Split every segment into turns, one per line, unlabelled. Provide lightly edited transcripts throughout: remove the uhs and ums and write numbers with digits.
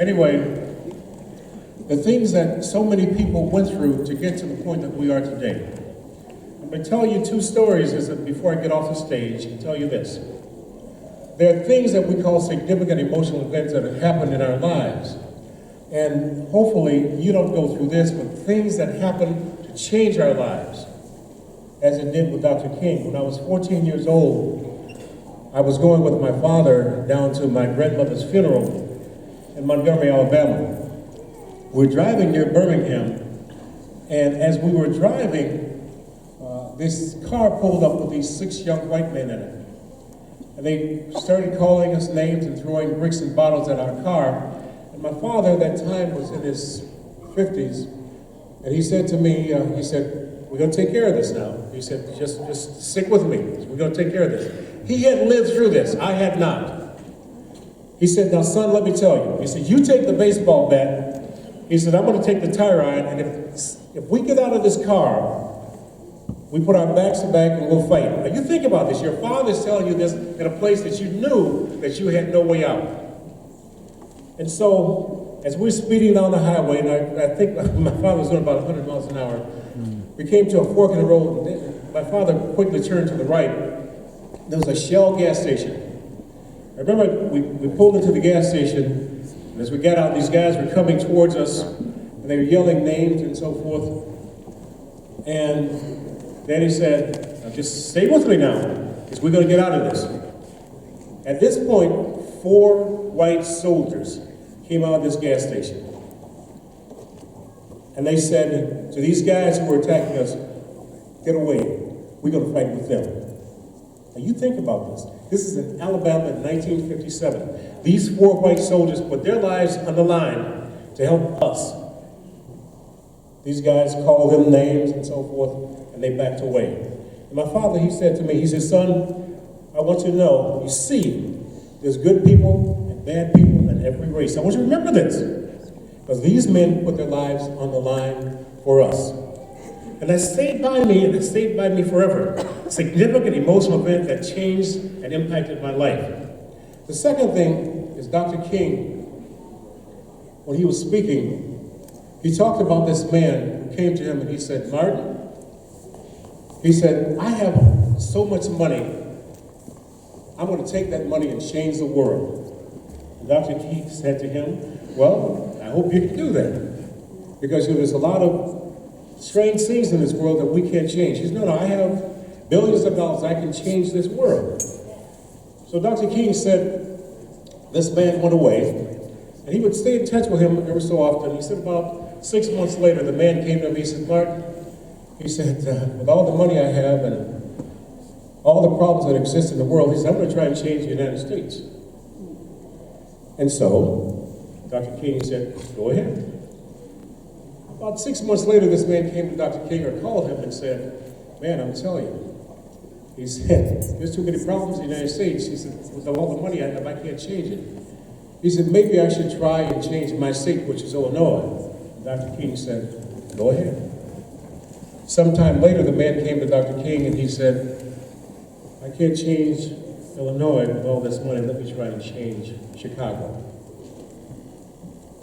Anyway, the things that so many people went through to get to the point that we are today. I'm going to tell you two stories before I get off the stage and tell you this. There are things that we call significant emotional events that have happened in our lives. And hopefully you don't go through this, but things that happen to change our lives, as it did with Dr. King. When I was 14 years old, I was going with my father down to my grandmother's funeral in Montgomery, Alabama. We're driving near Birmingham, and as we were driving, this car pulled up with these 6 young white men in it. And they started calling us names and throwing bricks and bottles at our car. And my father at that time was in his 50s, and he said to me, he said, "We're going to take care of this now." He said, just stick with me. We're going to take care of this. He had lived through this. I had not. He said, "Now, son, let me tell you." He said, "You take the baseball bat." He said, "I'm going to take the tire iron, and if we get out of this car, we put our backs to back and we'll fight." Now, you think about this. Your father's telling you this in a place that you knew that you had no way out. And so, as we're speeding down the highway, and I think my father was doing about 100 miles an hour, we came to a fork in the road, and my father quickly turned to the right. There was a Shell gas station. I remember we pulled into the gas station, and as we got out, these guys were coming towards us, and they were yelling names and so forth. And then he said, "Now just stay with me now, because we're going to get out of this." At this point, 4 white soldiers came out of this gas station. And they said to these guys who were attacking us, "Get away. We're going to fight with them." Now you think about this. This is in Alabama in 1957. These 4 white soldiers put their lives on the line to help us. These guys called them names and so forth, and they backed away. And my father, he said to me, he said, "Son, I want you to know, you see, there's good people and bad people in every race. I want you to remember this, because these men put their lives on the line for us." And that stayed by me, and it stayed by me forever. A significant emotional event that changed and impacted my life. The second thing is Dr. King, when he was speaking, he talked about this man who came to him and he said, "Martin," he said, "I have so much money, I'm going to take that money and change the world." And Dr. King said to him, "Well, I hope you can do that, because there's a lot of strange things in this world that we can't change." He said, "No, I have billions of dollars, I can change this world." So Dr. King said, this man went away, and he would stay in touch with him every so often. He said about 6 months later, the man came to him, he said, "Martin," he said, "with all the money I have and all the problems that exist in the world," he said, "I'm going to try and change the United States." And so, Dr. King said, "Go ahead." About 6 months later, this man came to Dr. King or called him and said, "Man, I'm telling you," he said, "there's too many problems in the United States." He said, "With all the money I have, I can't change it." He said, "Maybe I should try and change my state, which is Illinois." And Dr. King said, "Go ahead." Sometime later, the man came to Dr. King and he said, "I can't change Illinois with all this money. Let me try and change Chicago."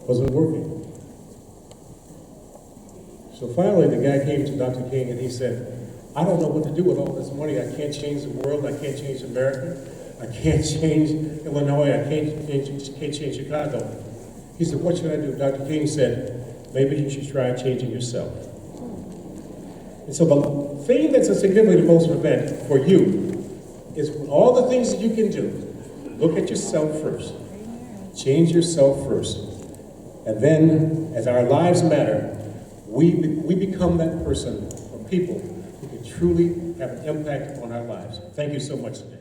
Wasn't working. So finally, the guy came to Dr. King and he said, "I don't know what to do with all this money. I can't change the world. I can't change America. I can't change Illinois. I can't change Chicago." He said, "What should I do?" Dr. King said, "Maybe you should try changing yourself." And so the thing that's a significant emotional event for you is all the things that you can do. Look at yourself first. Change yourself first. And then, as our lives matter, we become that person or people who can truly have an impact on our lives. Thank you so much today.